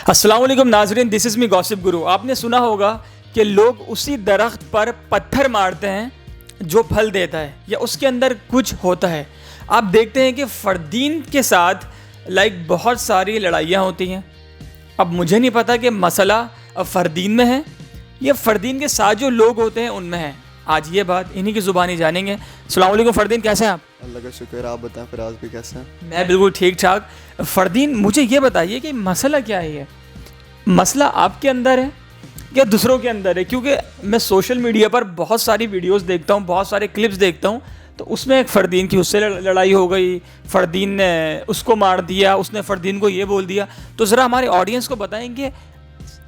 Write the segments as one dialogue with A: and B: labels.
A: अस्सलाम वालेकुम नाज़रीन, दिस इज़ मी गॉसिप गुरु। आपने सुना होगा कि लोग उसी दरख्त पर पत्थर मारते हैं जो फल देता है या उसके अंदर कुछ होता है। आप देखते हैं कि फ़रदीन के साथ बहुत सारी लड़ाइयाँ होती हैं। अब मुझे नहीं पता कि मसला फ़रदीन में है या फ़रदीन के साथ जो लोग होते हैं उनमें है। आज ये बात इन्हीं की ज़ुबानी जानेंगे। अस्सलाम वालेकुम फ़रदीन, कैसे हैं आप?
B: अल्लाह का शुक्र, आप बताएं फिराज भी कैसे हैं?
A: मैं बिल्कुल ठीक ठाक। फ़रदीन, मुझे ये बताइए कि मसला क्या है? ये मसला आपके अंदर है या दूसरों के अंदर है? क्योंकि मैं सोशल मीडिया पर बहुत सारी वीडियोस देखता हूँ, बहुत सारे क्लिप्स देखता हूँ, तो उसमें एक फ़रदीन की उससे लड़ाई हो गई, फ़रदीन ने उसको मार दिया, उसने फ़रदीन को ये बोल दिया। तो ज़रा हमारे ऑडियंस को बताएंगे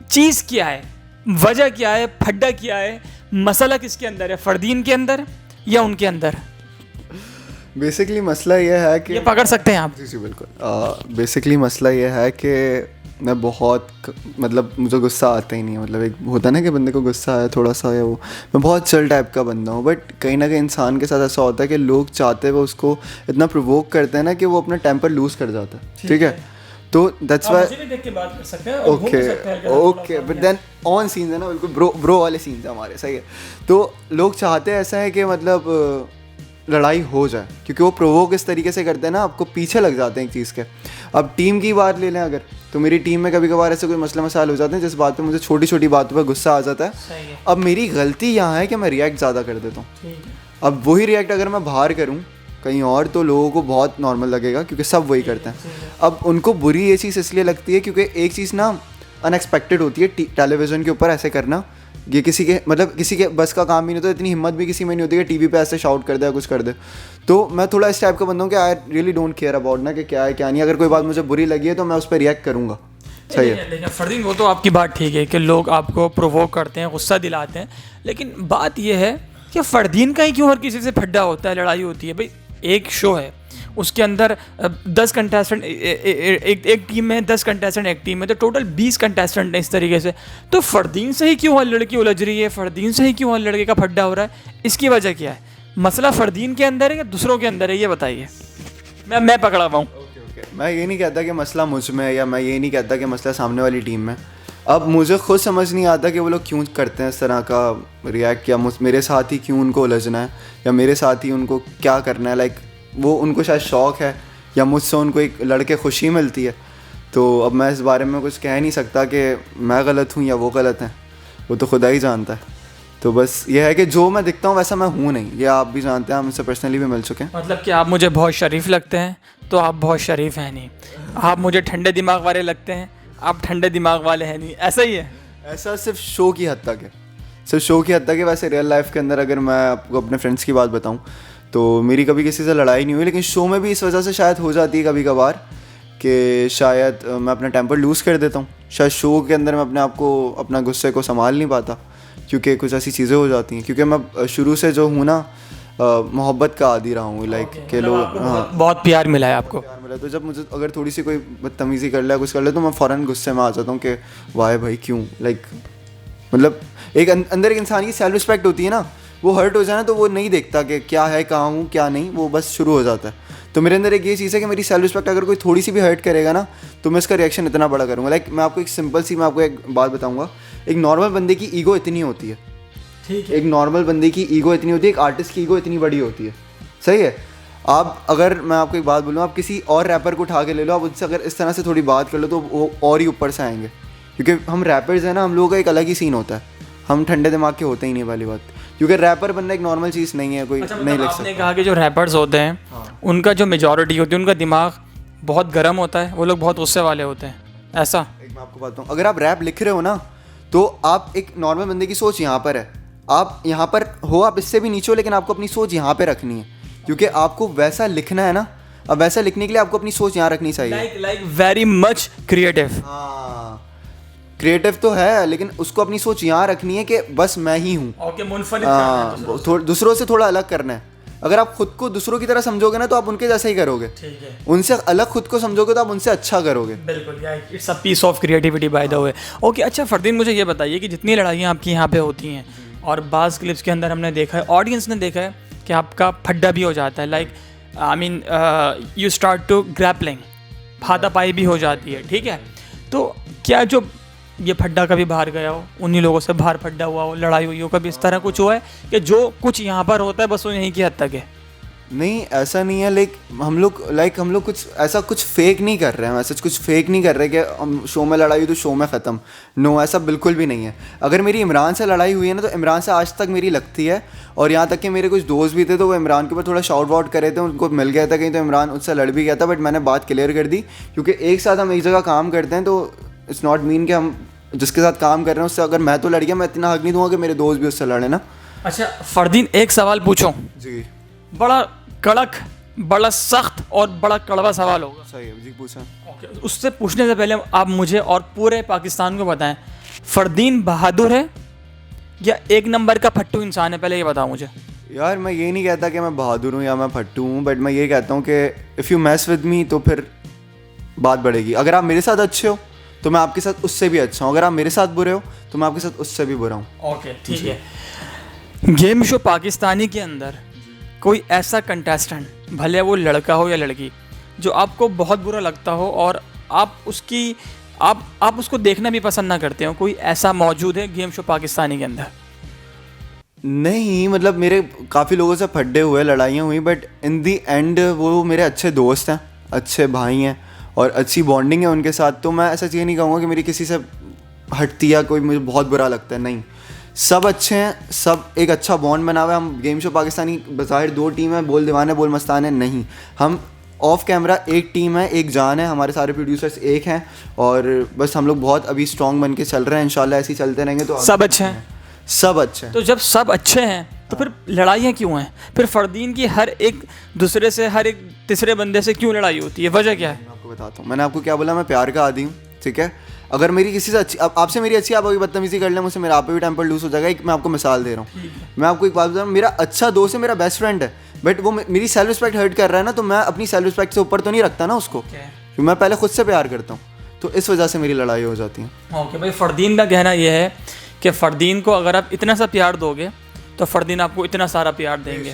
A: चीज़ क्या है, वजह क्या है, फड्डा क्या है, मसला किसके अंदर है, फ़रदीन के अंदर या उनके अंदर?
B: बेसिकली मसला ये है कि
A: ये पकड़ सकते हैं आप?
B: जी बिल्कुल। बेसिकली मसला ये है कि मैं बहुत मुझे गुस्सा आता ही नहीं है। एक होता है ना कि बंदे को गुस्सा आया थोड़ा सा या वो, मैं बहुत चिल टाइप का बंदा हूँ। बट कहीं ना कहीं इंसान के साथ ऐसा होता है कि लोग चाहते हुए उसको इतना प्रोवोक करते हैं ना कि वो अपना टेम्पर लूज़ कर जाता है। ठीक है, तो that's why okay but then on scenes है ना, बिल्कुल ब्रो वाले सीन्स है हमारे, सही है। तो लोग चाहते हैं ऐसा है कि लड़ाई हो जाए, क्योंकि वो प्रोवोक इस तरीके से करते हैं ना, आपको पीछे लग जाते हैं एक चीज़ के। अब टीम की बात ले लें अगर, तो मेरी टीम में कभी कभार ऐसे कोई मसला मसाइल हो जाते हैं जिस बात पे मुझे छोटी छोटी बातों पर गुस्सा आ जाता है। अब मेरी गलती यहाँ है कि मैं रिएक्ट ज़्यादा कर देता हूँ। अब वही रिएक्ट अगर मैं बाहर करूँ कहीं और तो लोगों को बहुत नॉर्मल लगेगा, क्योंकि सब वही करते हैं। अब उनको बुरी ये चीज़ इसलिए लगती है क्योंकि एक चीज़ ना अनएक्सपेक्टेड होती है, टेलीविज़न के ऊपर ऐसे करना, ये किसी के बस का काम भी नहीं होता, इतनी हिम्मत भी किसी में नहीं होती कि टीवी पे ऐसे शाउट कर दे या कुछ कर दे। तो मैं थोड़ा इस टाइप का बंदा हूँ कि I really don't care about ना कि क्या है क्या नहीं। अगर कोई बात मुझे बुरी लगी है तो मैं उस पर रिएक्ट करूँगा। सही है।
A: लेकिन फ़रदीन, वो तो आपकी बात ठीक है कि लोग आपको प्रोवोक करते हैं, गुस्सा दिलाते हैं, लेकिन बात यह है कि फ़रदीन का ही क्यों हर किसी से फड्डा होता है, लड़ाई होती है? भाई एक शो है, उसके अंदर 10 कंटेस्टेंट एक टीम में, 10 कंटेस्टेंट एक टीम में, तो टोटल 20 कंटेस्टेंट हैं इस तरीके से। तो फ़रदीन से ही क्यों हर लड़की उलझ रही है, फ़रदीन से ही क्यों हर लड़के का फड्डा हो रहा है? इसकी वजह क्या है? मसला फ़रदीन के अंदर है या दूसरों के अंदर है, ये बताइए। मैं पकड़ा हुआ हूँ।
B: मैं ये नहीं कहता कि मसला मुझ में है, या मैं ये नहीं कहता कि मसला सामने वाली टीम में। अब मुझे खुद समझ नहीं आता कि वो लोग क्यों करते हैं इस तरह का रिएक्ट, या मेरे साथ ही क्यों उनको उलझना है, या मेरे साथ ही उनको क्या करना है। वो उनको शायद शौक़ है, या मुझसे उनको एक लड़के खुशी मिलती है। तो अब मैं इस बारे में कुछ कह नहीं सकता कि मैं गलत हूँ या वो गलत हैं, वो तो खुदा ही जानता है। तो बस ये है कि जो मैं दिखता हूँ वैसा मैं हूँ नहीं, ये आप भी जानते हैं, हम इससे पर्सनली भी मिल चुके हैं।
A: मतलब कि आप मुझे बहुत शरीफ लगते हैं तो आप बहुत शरीफ हैं नहीं, आप मुझे ठंडे दिमाग वाले लगते हैं, आप ठंडे दिमाग वाले हैं नहीं, ऐसा ही है?
B: ऐसा सिर्फ शो की हद तक है, सिर्फ शो की हद तक है। वैसे रियल लाइफ के अंदर अगर मैं आपको अपने फ्रेंड्स की बात बताऊँ तो मेरी कभी किसी से लड़ाई नहीं हुई, लेकिन शो में भी इस वजह से शायद हो जाती है कभी कभार कि शायद मैं अपना टेम्पर लूज़ कर देता हूँ। शायद शो के अंदर मैं अपने आप को, अपना गुस्से को संभाल नहीं पाता, क्योंकि कुछ ऐसी चीज़ें हो जाती हैं। क्योंकि मैं शुरू से जो हूँ ना, मोहब्बत का आदी रहा हूँ, के लोग, हाँ, बहुत
A: प्यार मिला है आपको।
B: प्यार मिला, तो जब मुझे अगर थोड़ी सी कोई बदतमीज़ी कर ले, कुछ कर ले, तो मैं फ़ौरन गुस्से में आ जाता हूँ कि वाह भाई क्यों। एक अंदर एक इंसान की सेल्फ रिस्पेक्ट होती है ना, वो हर्ट हो जाए ना तो वो नहीं देखता कि क्या है, कहाँ हूँ क्या नहीं, वो बस शुरू हो जाता है। तो मेरे अंदर एक ये चीज़ है कि मेरी सेल्फ रिस्पेक्ट अगर कोई थोड़ी सी भी हर्ट करेगा ना, तो मैं इसका रिएक्शन इतना बड़ा करूँगा। मैं आपको मैं आपको एक बात बताऊँगा। एक नॉर्मल बंदे की ईगो इतनी होती है, ठीक है, एक नॉर्मल बंदे की ईगो इतनी होती है, एक आर्टिस्ट की ईगो इतनी बड़ी होती है, सही है। आप अगर मैं आपको एक बात बोलूँ, आप किसी और रैपर को उठा के ले लो, आप उनसे अगर इस तरह से थोड़ी बात कर लो तो वो और ही ऊपर से आएंगे, क्योंकि हम रैपर्स हैं ना, हम लोगों का एक अलग ही सीन होता है, हम ठंडे दिमाग के होते ही नहीं वाली बात। क्योंकि रैपर बनना एक नॉर्मल चीज़ नहीं है, कोई नहीं लिख सकता।
A: आपने कहा कि जो रैपर्स होते हैं, हाँ, उनका जो मेजॉरिटी होती है, उनका दिमाग बहुत गर्म होता है, वो लोग बहुत गुस्से वाले होते हैं, ऐसा?
B: एक मैं आपको बताऊँ, अगर आप रैप लिख रहे हो ना, तो आप एक नॉर्मल बंदे की सोच यहाँ पर है, आप यहाँ पर हो, आप इससे भी नीचे हो, लेकिन आपको अपनी सोच यहाँ पर रखनी है, क्योंकि आपको वैसा लिखना है ना। अब वैसा लिखने के लिए आपको अपनी सोच यहाँ रखनी चाहिए।
A: Very much creative.
B: हाँ, क्रिएटिव तो है, लेकिन उसको अपनी सोच यहाँ रखनी है कि बस मैं ही हूँ। दूसरों से थोड़ा अलग करना है। अगर आप खुद को दूसरों की तरह समझोगे ना, तो आप उनके जैसा ही करोगे। उनसे अलग खुद को समझोगे तो आप उनसे अच्छा करोगे।
A: बिल्कुल, it's a piece of creativity by the way. Okay, अच्छा फ़रदीन, मुझे ये बताइए कि जितनी लड़ाइयाँ आपकी यहाँ पे होती हैं, और बाज़ क्लिप्स के अंदर हमने देखा है, ऑडियंस ने देखा है कि आपका फड्डा भी हो जाता है, यू स्टार्ट टू ग्रैपलिंग, हाथापाई भी हो जाती है, ठीक है? तो क्या जो ये फड्डा कभी बाहर गया हो, उन्हीं लोगों से बाहर फड्डा हुआ हो, लड़ाई हुई हो, कभी इस तरह कुछ हुआ है कि जो कुछ यहाँ पर होता है बस वो यहीं की हद तक है?
B: नहीं, ऐसा नहीं है। हम लोग कुछ ऐसा कुछ फेक नहीं कर रहे हैं, ऐसा कुछ फेक नहीं कर रहे कि हम शो में लड़ाई हुई तो शो में ख़त्म। नो, ऐसा बिल्कुल भी नहीं है। अगर मेरी इमरान से लड़ाई हुई है ना, तो इमरान से आज तक मेरी लगती है। और यहाँ तक कि मेरे कुछ दोस्त भी थे तो वो इमरान के ऊपर थोड़ा शाउट वाउट करे थे, उनको मिल गया था कहीं, तो इमरान उससे लड़ भी गया था। बट मैंने बात क्लियर कर दी, क्योंकि एक साथ हम एक जगह काम करते हैं, तो इट्स नॉट मीन कि हम जिसके साथ काम कर रहे हैं उससे अगर मैं तो लड़ गया, मैं इतना हक नहीं दूंगा कि मेरे दोस्त भी उससे लड़े ना।
A: अच्छा फरदीन, एक सवाल पूछो
B: जी।
A: बड़ा कड़क, बड़ा सख्त और बड़ा कड़वा सवाल होगा।
B: सही है जी, पूछा।
A: ओके, उससे पूछने से पहले आप मुझे और पूरे पाकिस्तान को बताएं, फरदीन बहादुर है या एक नंबर का फट्टू इंसान है? पहले ये बताओ मुझे।
B: यार मैं ये नहीं कहता कि मैं बहादुर हूँ या मैं फट्टू हूँ, बट मैं ये कहता हूँ कि if you mess with me तो फिर बात बढ़ेगी। अगर आप मेरे साथ अच्छे हो तो मैं आपके साथ उससे भी अच्छा हूँ, अगर आप मेरे साथ बुरे हो तो मैं आपके साथ उससे भी बुरा हूँ।
A: ओके ठीक है। गेम शो पाकिस्तानी के अंदर कोई ऐसा कंटेस्टेंट, भले वो लड़का हो या लड़की, जो आपको बहुत बुरा लगता हो और आप उसको देखना भी पसंद ना करते हो, कोई ऐसा मौजूद है गेम शो पाकिस्तानी के अंदर?
B: नहीं, मतलब मेरे काफ़ी लोगों से फड्डे हुए, लड़ाइयाँ हुई, बट इन दी एंड वो मेरे अच्छे दोस्त हैं, अच्छे भाई हैं और अच्छी बॉन्डिंग है उनके साथ। तो मैं ऐसा चीज़ नहीं कहूँगा कि मेरी किसी से हटती या कोई मुझे बहुत बुरा लगता है। नहीं, सब अच्छे हैं, सब एक अच्छा बॉन्ड बना हुआ है। हम गेम शो पाकिस्तानी बज़ाहिर दो टीम है, बोल दीवाने बोल मस्ताने, नहीं, हम ऑफ कैमरा एक टीम है, एक जान है। हमारे सारे प्रोड्यूसर्स एक हैं और बस हम लोग बहुत अभी स्ट्रॉन्ग बन के चल रहे हैं। इंशाल्लाह ऐसे ही चलते रहेंगे। तो
A: सब अच्छे हैं,
B: सब अच्छे हैं।
A: तो जब सब अच्छे हैं तो फिर लड़ाइयाँ क्यों हैं? फिर फरदीन की हर एक दूसरे से, हर एक तीसरे बंदे से क्यों लड़ाई होती है? वजह क्या है?
B: मैं आपको बताता हूँ। मैंने आपको क्या बोला, मैं प्यार का आदी हूँ, ठीक है। अगर मेरी किसी से अच्छी, आपसे मेरी अच्छी, आप अभी बदतमीजी कर लें मुझसे, मेरा आप पे भी टेम्पर लूज हो जाएगा। एक मैं आपको मिसाल दे रहा हूँ, मैं आपको एक बात बता रहा हूँ, मेरा अच्छा दोस्त है, मेरा बेस्ट फ्रेंड है, बट वो मेरी सेल्फ रिस्पेक्ट हर्ट कर रहा है ना, तो मैं अपनी सेल्फ रिस्पेक्ट से ऊपर तो नहीं रखता ना उसको, क्योंकि मैं पहले खुद से प्यार करता हूँ। तो इस वजह से मेरी लड़ाई हो जाती है।
A: ओके भाई, फरदीन का कहना यह है कि फरदीन को अगर आप इतना सा प्यार दोगे तो फरदीन आपको इतना सारा प्यार देंगे,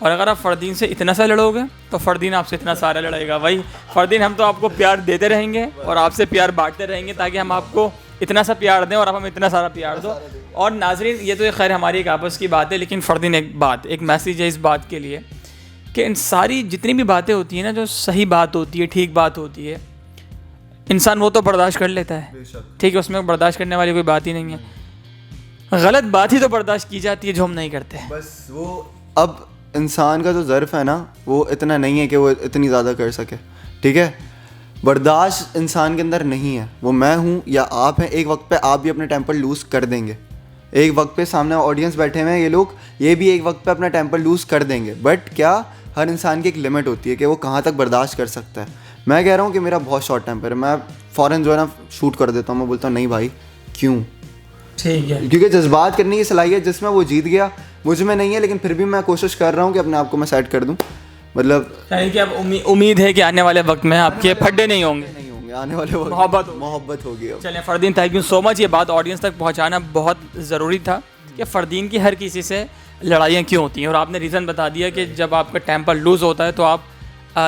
A: और अगर आप फरदीन से इतना सा लड़ोगे तो फरदीन आपसे इतना सारा लड़ेगा। भाई फरदीन, हम तो आपको प्यार देते रहेंगे और आपसे प्यार बांटते रहेंगे ताकि हम आपको इतना सा प्यार दें और आप हमें इतना सारा प्यार दो। और नाजरीन, ये तो खैर हमारी एक आपस की बात है, लेकिन फरदीन एक मैसेज है इस बात के लिए कि इन सारी जितनी भी बातें होती हैं ना, जो सही बात होती है, ठीक बात होती है, इंसान वो तो बर्दाश्त कर लेता है, ठीक है, उसमें बर्दाश्त करने वाली कोई बात ही नहीं है। गलत बात ही तो बर्दाश्त की जाती है जो हम नहीं करते।
B: बस वो अब इंसान का जो ज़र्फ़ है ना, वो इतना नहीं है कि वो इतनी ज़्यादा कर सके, ठीक है। बर्दाश्त इंसान के अंदर नहीं है। वो मैं हूँ या आप हैं, एक वक्त पे आप भी अपने टेम्पर लूज़ कर देंगे। एक वक्त पे सामने ऑडियंस बैठे हुए हैं ये लोग, ये भी एक वक्त पे अपना टेम्पर लूज़ कर देंगे। बट क्या, हर इंसान की एक लिमिट होती है कि वो कहाँ तक बर्दाश्त कर सकता है। मैं कह रहा हूँ कि मेरा बहुत शॉर्ट टेम्पर है, मैं फ़ौरन जो है ना शूट कर देता हूँ। मैं बोलता हूँ नहीं भाई, क्यों? ठीक है, क्योंकि जज्बात करने की सलाहियत जिसमें वो जीत गया, मुझ में नहीं है। लेकिन फिर भी मैं कोशिश कर रहा हूँ कि अपने आप को मैं सेट कर दूँ। मतलब
A: कि अब उम्मीद है कि आने वाले वक्त में आपके फड्डे नहीं होंगे,
B: आने वाले वक्त मोहब्बत होगी।
A: चलें Fardeen, thank you so much. ये बात ऑडियंस तक पहुंचाना बहुत ज़रूरी था कि फरदीन की हर किसी से लड़ाइयाँ क्यों होती हैं, और आपने रीज़न बता दिया कि जब आपका टेम्पर लूज़ होता है तो आप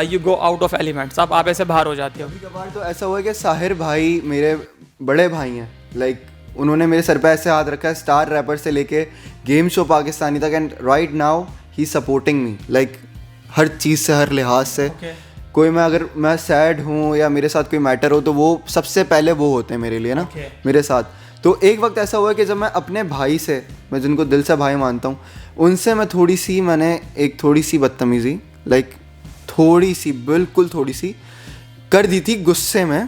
A: you go out of elements, आप ऐसे बाहर हो जाते हो।
B: कभी कभार तो ऐसा हुआ कि साहिर भाई मेरे बड़े भाई हैं, लाइक उन्होंने मेरे सर पे ऐसे हाथ रखा है, स्टार रैपर से लेके गेम शो पाकिस्तानी तक, and right now he supporting me, like हर चीज़ से, हर लिहाज से। कोई अगर मैं सैड हूँ या मेरे साथ कोई मैटर हो तो वो सबसे पहले वो होते हैं मेरे लिए ना, मेरे साथ। तो एक वक्त ऐसा हुआ कि जब मैं अपने भाई से, मैं जिनको दिल से भाई मानता हूँ, उनसे मैं थोड़ी सी बदतमीज़ी, लाइक थोड़ी सी, बिल्कुल थोड़ी सी कर दी थी गुस्से में।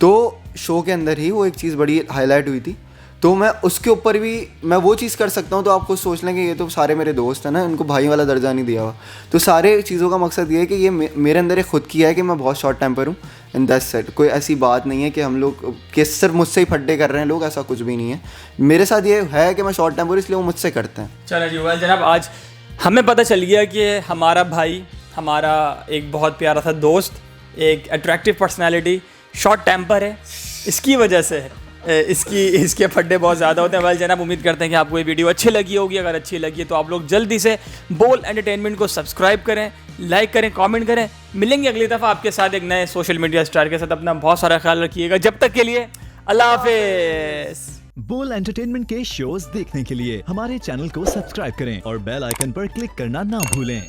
B: तो शो के अंदर ही वो एक चीज़ बड़ी हाईलाइट हुई थी, तो मैं उसके ऊपर भी मैं वो चीज़ कर सकता हूँ। तो आप खुद सोच लें कि ये तो सारे मेरे दोस्त हैं ना, इनको भाई वाला दर्जा नहीं दिया हुआ। तो सारे चीज़ों का मकसद ये है कि ये मेरे अंदर एक खुद की है कि मैं बहुत शॉर्ट टेम्पर हूँ, एंड दैट्स सेट। कोई ऐसी बात नहीं है कि हम लोग कि सिर्फ मुझसे ही फड्डे कर रहे हैं लोग, ऐसा कुछ भी नहीं है। मेरे साथ ये है कि मैं शॉर्ट टेम्पर हूँ, इसलिए वो मुझसे करते हैं।
A: चलो जी वेल जनाब, आज हमें पता चल गया कि हमारा भाई, हमारा एक बहुत प्यारा सा दोस्त, एक अट्रैक्टिव पर्सनैलिटी, शॉर्ट टेम्पर है, इसकी वजह से इसके फड्डे बहुत ज़्यादा होते हैं। वेल जनाब, उम्मीद करते हैं कि आपको ये वीडियो अच्छी लगी होगी। अगर अच्छी लगी है तो आप लोग जल्दी से बोल एंटरटेनमेंट को सब्सक्राइब करें, लाइक करें, कमेंट करें। मिलेंगे अगली दफ़ा आपके साथ एक नए सोशल मीडिया स्टार के साथ। अपना बहुत सारा ख्याल रखिएगा। जब तक के लिए अल्लाह हाफिज।
C: बोल एंटरटेनमेंट के शोज देखने के लिए हमारे चैनल को सब्सक्राइब करें और बेल आइकन पर क्लिक करना ना भूलें।